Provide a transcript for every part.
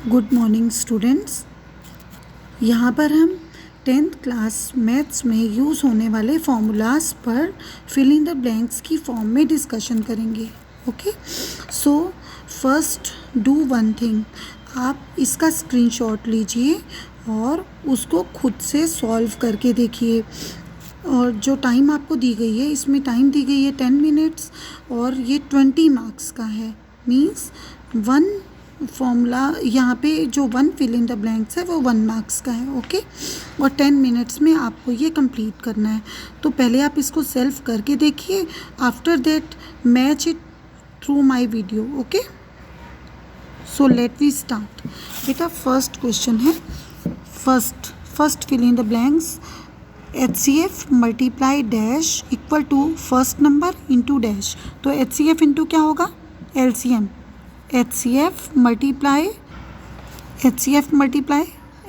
Good morning students. यहाँ पर हम 10th क्लास मैथ्स में यूज़ होने वाले फॉर्मूलाज पर फिल इन द ब्लैंक्स की फॉर्म में डिस्कशन करेंगे। Okay, so first do one thing, आप इसका स्क्रीनशॉट लीजिए और उसको खुद से सॉल्व करके देखिए। और जो टाइम आपको दी गई है, इसमें टाइम दी गई है 10 मिनट्स और ये 20 मार्क्स का है। मीन्स वन फॉर्मूला यहाँ पे जो one fill in the blanks है वो 1 मार्क्स का है। ओके, और 10 मिनट्स में आपको ये कंप्लीट करना है। तो पहले आप इसको सेल्फ करके देखिए, after that match it through my video. Okay, so let we start. बेटा फर्स्ट क्वेश्चन है, first fill in the blanks. HCF multiply dash equal to first number into dash. तो HCF इंटू क्या होगा? LCM। HCF multiply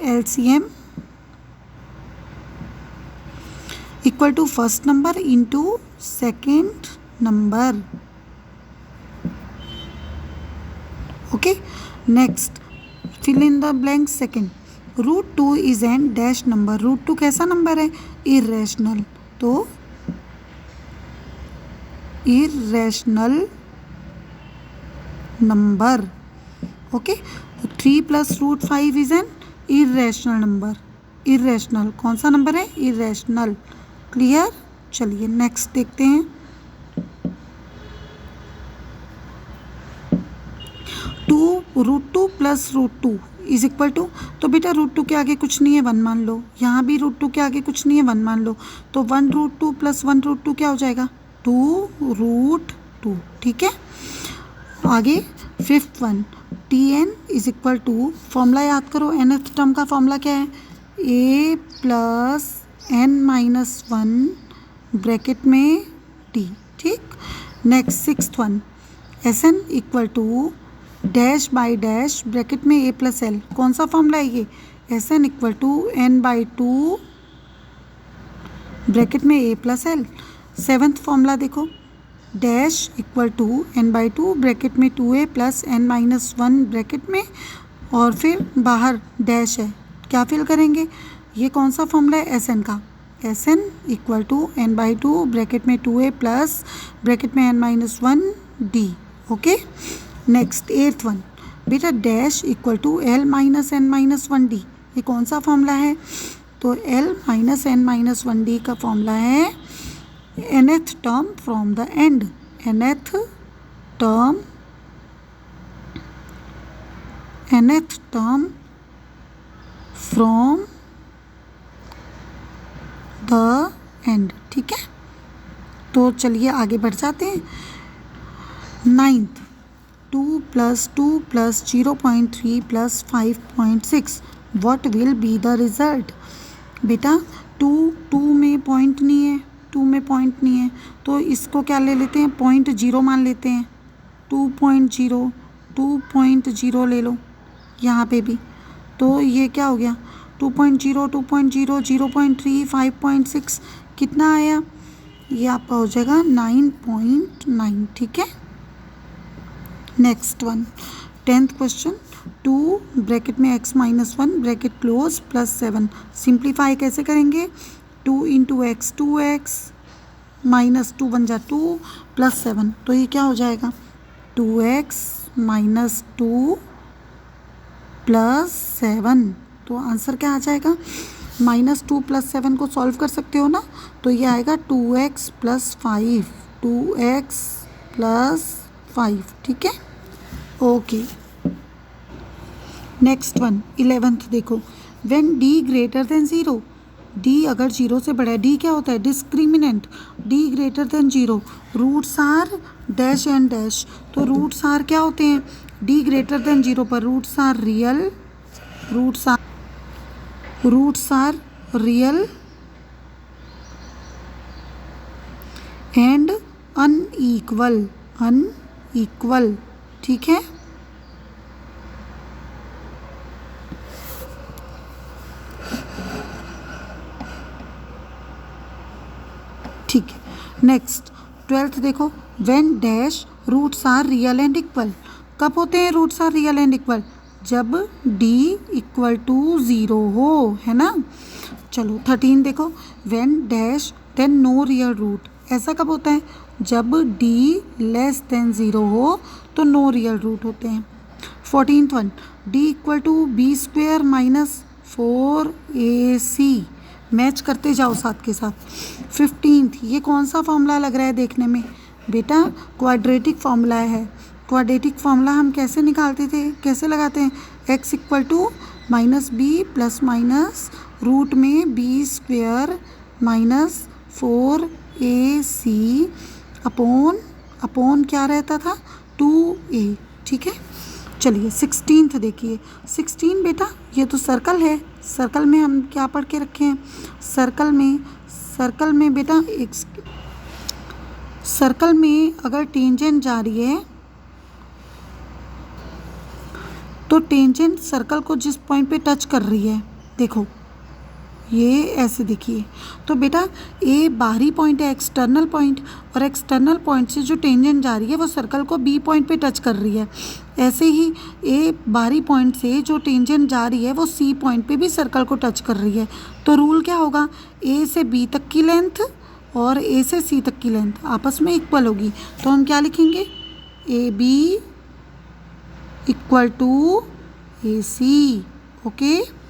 LCM equal to first number into second number. Okay, next fill in the blank second. √2 is an dash number. √2 कैसा नंबर है? Irrational. तो irrational number. Okay, 3 plus √5 is an irrational number. Irrational कौन सा number है? Irrational. Clear? चलिए next देखते हैं। 2 √2 प्लस √2 इज इक्वल टू, तो बेटा √2 के आगे कुछ नहीं है, 1 मान लो। यहाँ भी √2 के आगे कुछ नहीं है, 1 मान लो। तो 1√2 प्लस 1√2 क्या हो जाएगा? 2√2। ठीक है, आगे fifth one, TN is equal to, formula याद करो। nth टर्म का फॉर्मूला क्या है? A प्लस n-1 ब्रैकेट में D। ठीक, next sixth one, SN equal to dash by dash bracket में A प्लस L। कौन सा फॉर्मूला है ये? SN equal to n/2 bracket में A plus L। Seventh formula देखो, dash equal to n/2 bracket में 2A प्लस n-1 ब्रैकेट में, और फिर बाहर डैश है, क्या फिल करेंगे? ये कौन सा फॉर्मूला है? SN का। SN equal to n/2 bracket में 2A प्लस ब्रैकेट में n-1 D। Okay, next eighth one, बेटा dash equal to L minus n-1 D। ये कौन सा फॉर्मूला है? तो L माइनस n-1 D का फॉर्मूला है nth term from the end. nth term from the end. ठीक है, तो चलिए आगे बढ़ जाते हैं। Ninth, 2 plus 2 plus 0.3 plus 5.6, what will be the result? बेटा 2 में पॉइंट नहीं है, 2 में पॉइंट नहीं है, तो इसको क्या ले लेते हैं? 0.0 मान लेते हैं। 2.0 ले लो यहाँ पे भी। तो ये क्या हो गया? 2.0 0.3 5.6, कितना आया? ये आपका हो जाएगा 9.9। ठीक है, next one, 10th question. 2 bracket में x-1 bracket close plus 7। Simplify कैसे करेंगे? 2 इंटू एक्स 2x माइनस 2 बन जा 2 प्लस 7, तो ये क्या हो जाएगा? 2x minus 2 plus 7। तो आंसर क्या आ जाएगा? -2 प्लस 7 को सॉल्व कर सकते हो ना, तो ये आएगा 2x प्लस 5। 2x plus 5। ठीक है, ओके। नेक्स्ट वन, 11th देखो, when D greater than 0। D अगर 0 से बड़ा है, D क्या होता है? Discriminant. D greater than 0, roots are dash and dash. तो रूट्स आर क्या होते हैं? D ग्रेटर देन 0 पर roots are real and unequal. ठीक है, ठीक है। नेक्स्ट 12th देखो, when dash roots are real and equal. कब होते हैं roots are real and equal? जब d इक्वल टू 0 हो, है ना। चलो 13 देखो, when dash then no real root, ऐसा कब होता है, जब d लेस देन 0 हो तो नो रियल रूट होते हैं। 14th one, d equal to b square minus 4ac, match करते जाओ साथ के साथ। 15th, ये कौन सा फॉर्मूला लग रहा है देखने में, बेटा क्वाड्रेटिक फॉर्मूला है। क्वाड्रेटिक फॉर्मूला हम कैसे निकालते थे, कैसे लगाते हैं, x equal to minus B plus minus root में B square minus 4ac upon क्या रहता था, 2a, ठीक है। चलिए 16th देखिए, 16 बेटा ये तो सर्कल है, सर्कल में हम क्या पढ़ के रखे हैं, सर्कल में बेटा एक सर्कल में अगर टेंजेंट जा रही है तो टेंजेंट सर्कल को जिस पॉइंट पे टच कर रही है, देखो ये ऐसे देखिए, तो बेटा ए बाहरी पॉइंट है, एक्सटर्नल पॉइंट, और एक्सटर्नल पॉइंट से जो टेंजेंट जा रही है वो सर्कल को बी पॉइंट पे टच कर रही है। ऐसे ही ए बाहरी पॉइंट से जो टेंजेंट जा रही है वो सी पॉइंट पे भी सर्कल को टच कर रही है। तो रूल क्या होगा, ए से बी तक की लेंथ और ए से सी तक की लेंथ आपस में इक्वल होगी, तो हम क्या लिखेंगे, A B equal to A C, okay.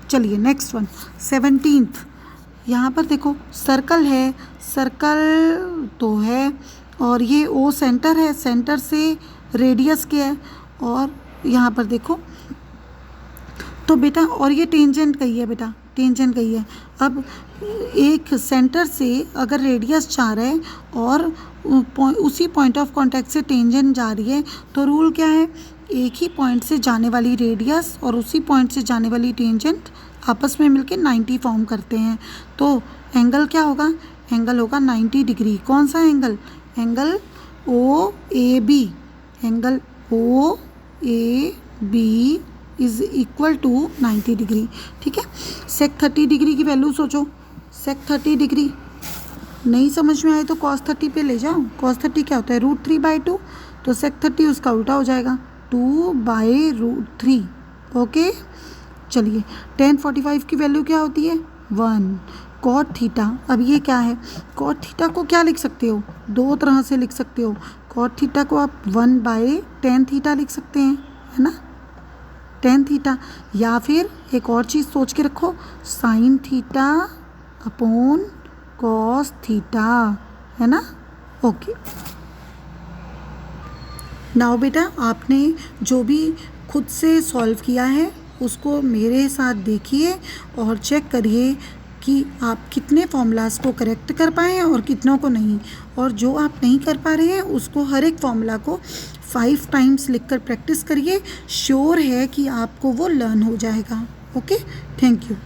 चलिए नेक्स्ट वन 17th, यहाँ पर देखो सर्कल है, सर्कल तो है और ये ओ सेंटर है, सेंटर से रेडियस क्या है, और यहाँ पर देखो तो बेटा, और ये टेंजेंट कही है बेटा, टेंजेंट कही है। अब एक सेंटर से अगर रेडियस जा रहा है और उसी पॉइंट ऑफ कांटेक्ट से टेंजेंट जा रही है, तो रूल क्या है, एक ही पॉइंट से जाने वाली रेडियस और उसी पॉइंट से जाने वाली टेंजेंट आपस में मिलके 90 फॉर्म करते हैं। तो एंगल क्या होगा, एंगल होगा 90 डिग्री। कौन सा angle, angle O A B, angle O A B is equal to 90 degree, ठीक है। सेक 30 डिग्री की वैल्यू सोचो, सेक 30 डिग्री नहीं समझ में आए तो cos 30 पे ले जाओ। cos 30 क्या होता है, √3/2, तो सेक 30 उसका उल्टा हो जाएगा 2/√3, ओके। चलिए tan 45 की वैल्यू क्या होती है, 1 cot थीटा। अब ये क्या है, cot थीटा को क्या लिख सकते हो, दो तरह से लिख सकते हो। cot थीटा को आप 1/tan थीटा लिख सकते हैं, है ना, tan थीटा, या फिर एक और चीज़ सोच के रखो, sin theta upon cos theta, है ना, ओके। नाउ बेटा आपने जो भी खुद से सॉल्व किया है उसको मेरे साथ देखिए और चेक करिए कि आप कितने फॉर्मूलाज को करेक्ट कर पाए हैं और कितनों को नहीं, और जो आप नहीं कर पा रहे हैं उसको हर एक फॉर्मूला को 5 टाइम्स लिखकर प्रैक्टिस करिए। श्योर है कि आपको वो लर्न हो जाएगा, ओके। Thank you.